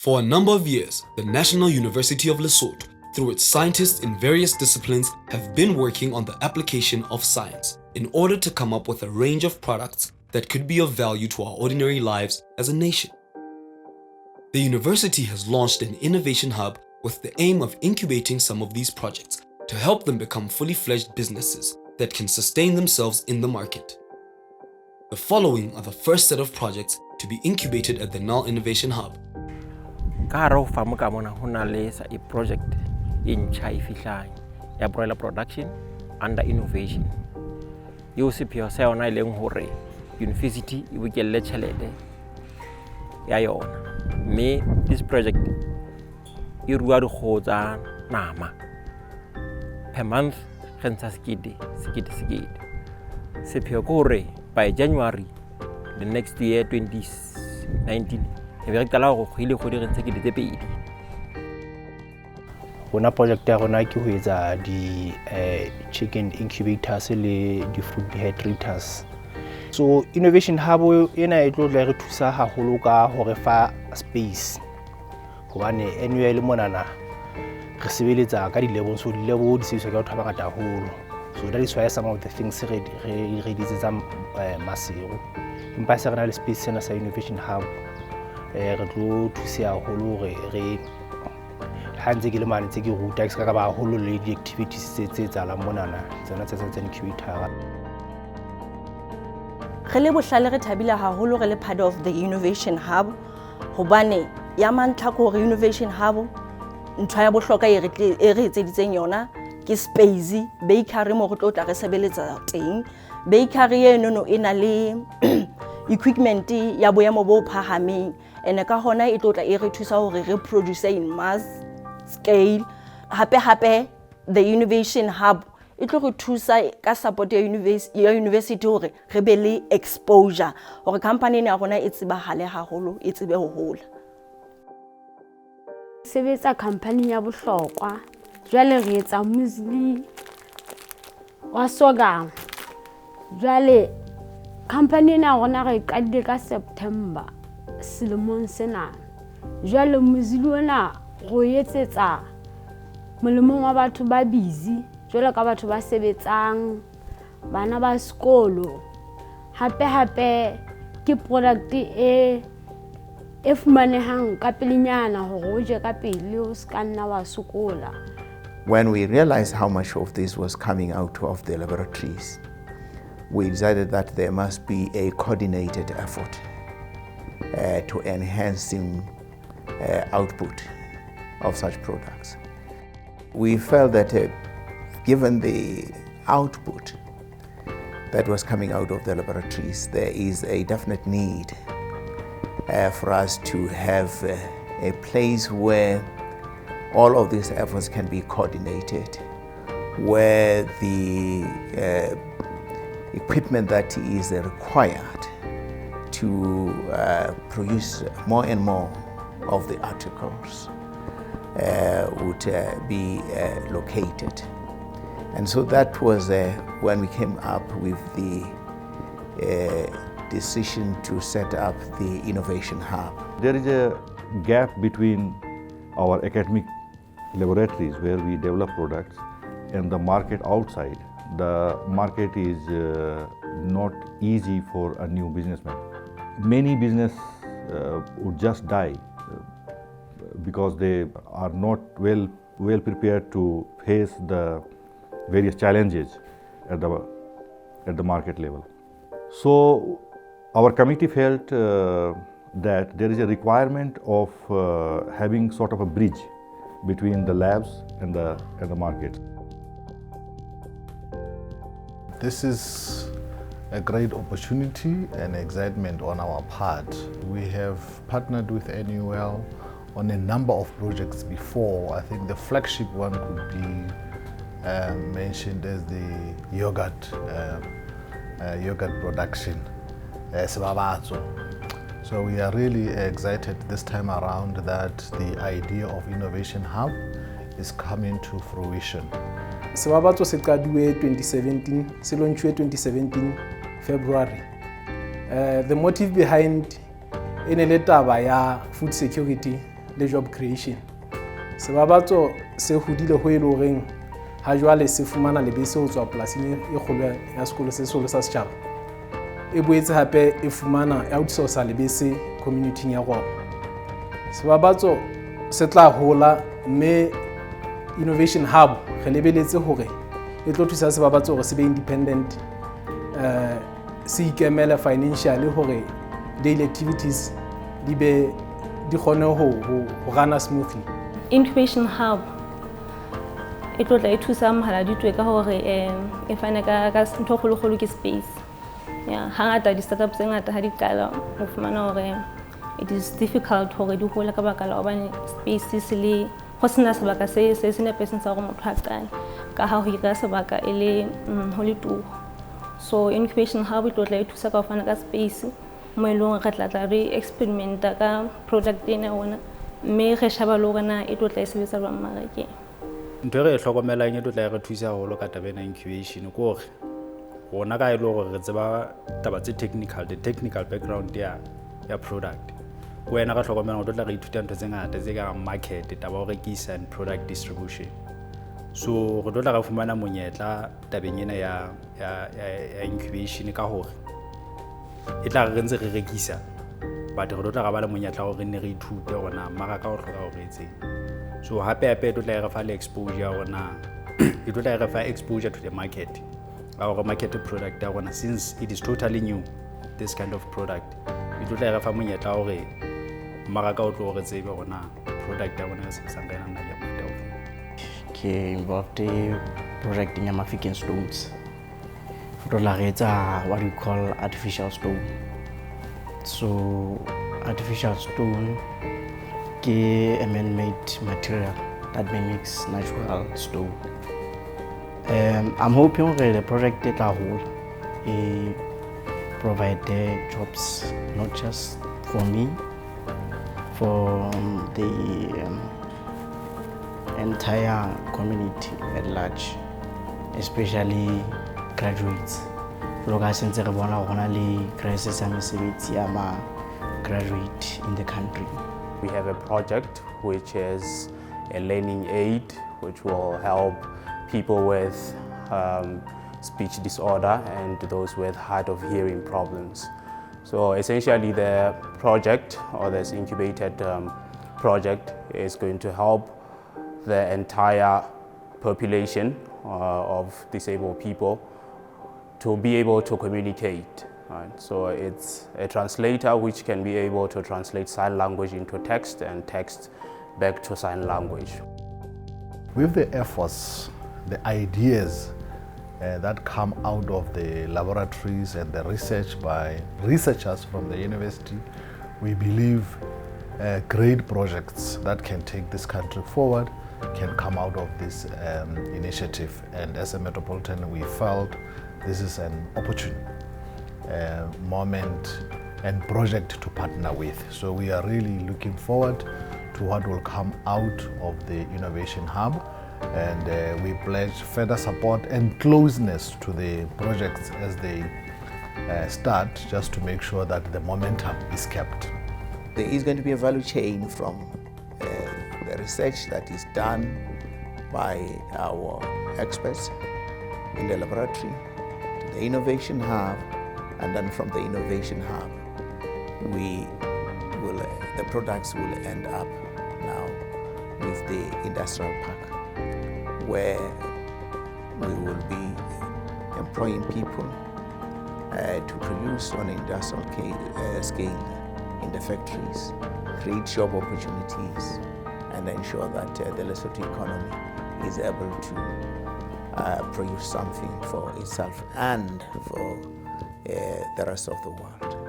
For a number of years, the National University of Lesotho, through its scientists in various disciplines, have been working on the application of science in order to come up with a range of products that could be of value to our ordinary lives as a nation. The university has launched an innovation hub with the aim of incubating some of these projects to help them become fully fledged businesses that can sustain themselves in the market. The following are the first set of projects to be incubated at the NUL Innovation Hub. Karo famuka mona hona lesa a project in chai fihlang ya broiler production under innovation. Yo sepio sa ona ileng hore university e bokelle tšhelete ya yona. Me this project e ruwa dikgotsa nama per month renta sekete. Sepio gore by January the next year 2019 Hona project ya rona ke ho etsa di chicken incubators le di food hydrates. So innovation hub ena e tlo re thusa haholo ka hore fa space hobane NUL monana re sebeletsa ka di level, so di level di sebetsa ka batho ba ngata haholo. So that is why some of the things re ditsetsa masero empa se rena le space sena sa innovation hub re tlo thusa haholo re hanze ke le mane tse ke ruta ke ka ba haholo le di activities tse tsalang monana tsena tsa incubator. Re le bohlale re thabile haholo re le part of the innovation hub hobane ya mantlha ko re innovation hub ntho ya bohloka e re etseditseng yona ke space bakery mo go tla re sebeletsa teng. Bakery eno ena le equipment ya boemo bo phahameng ene ka hona e tlotla e re thusa hore re produce in mass scale. Hape the innovation hub e tlo re thusa ka support ya university hore re be le exposure hore company ya rona e tsebahale haholo e tsebe ho hola. Sebetsa company ya bohlokwa jwale re etsa muesli wa sorghum. Jwale company na rona re qadile ka September selemong sena. Jwale muesli ona go etsetsa molemong wa batho ba busy jwale ka batho ba sebetsang bana ba sekolo. Hape ke product e fumanehang ka pelenyana hore o je ka pele o ska nna wa sokola. When we realized how much of this was coming out of the laboratories, we decided that there must be a coordinated effort to enhancing output of such products. We felt that given the output that was coming out of the laboratories, there is a definite need for us to have a place where all of these efforts can be coordinated, where the equipment that is required to produce more and more of the articles would be located. And so that was when we came up with the decision to set up the Innovation Hub. There is a gap between our academic laboratories where we develop products and the market outside. The market is not easy for a new businessman. Many business would just die because they are not well prepared to face the various challenges at the market level. So our committee felt that there is a requirement of having sort of a bridge between the labs and the market. This is a great opportunity and excitement on our part. We have partnered with NUL on a number of projects before. I think the flagship one could be mentioned as the yogurt production, Basotho. So we are really excited this time around that the idea of Innovation Hub is coming to fruition. Basotho se qadilwe 2017, se launchwe 2017 February. The motive behind ene le taba ya food security le job creation. Sebabatso se hodile ho e le horeng ha jwale se fumana lebese ho tswa polasing e kgolo ya sekolo se seholo sa setjhaba. E boetse hape e fumana e outsourca lebese community ya rona. Sebabatso se tla hola, mme Innovation Hub re lebeletse hore e tlo thusa sebabatso hore se be independent, se ikemele financially hore daily activities di kgone ho run smoothly. Incubation Hub e tlo tla e thusa Mohaladitwe ka hore e fane ka ntho kgolo ke space. Hangata di-startups tse ngata ha di qala ho fumana hore it is difficult hore di hola ka baka la hobane space se le ho sena sebaka se nepeseng sa hore motho a qale ka ha ho ira sebaka e le ho le tuho. So Incubation Hub e tlo tla e thusa ka ho fana ka space mo e leng re tla re experimenta ka product ena ona, mme re shaba le hore na e tlo tla e sebetsa jwang mmarakeng. Ntho e re hlokomelang e tlo tla re thusa haholo ka taba ena incubation ke hore rona ka e le hore re tseba taba tse technical, the technical background ya product. Ko wena ka hlokomela ho tlo tla re ithuta ntho tse ngata tse ka market, taba ho rekisa and product distribution. So re tlo tla re fumana monyetla tabeng ena ya incubation ka hore e tla re ntse re rekisa, but re tlo tla re ba le monyetla hore ne re ithute hore na maraka o hloka hore etseng. So hape e tlo tla re fa le exposure hore na e tlo tla re fa exposure to the market, our market product ya rona, since it is totally new, this kind of product e tlo tla re fa monyetla hore maraka o tlo re tsebe hore na product ya rona se sa ngena nna le motho ke involved in project in African stones. What you call artificial stone. So artificial stone is a man-made material that mimics natural stone. I'm hoping that the project that I hold provide jobs not just for me, for the entire community at large, especially graduates. Since re bona hona le crisis ya mesebetsi ya ma graduate in the country. We have a project which is a learning aid which will help people with speech disorder and those with hard of hearing problems. So essentially the project, or this incubated project, is going to help the entire population of disabled people to be able to communicate. Right? So it's a translator which can be able to translate sign language into text and text back to sign language. With the efforts, the ideas that come out of the laboratories and the research by researchers from the university, we believe great projects that can take this country forward can come out of this initiative. And as a Metropolitan, we felt this is an opportune moment and project to partner with. So we are really looking forward to what will come out of the Innovation Hub, and we pledge further support and closeness to the projects as they start, just to make sure that the momentum is kept. There is going to be a value chain from the research that is done by our experts in the laboratory to the Innovation Hub, and then from the Innovation Hub the products will end up now with the industrial park, where we will be employing people to produce on an industrial scale in the factories, create job opportunities, and ensure that the Lesotho economy is able to produce something for itself and for the rest of the world.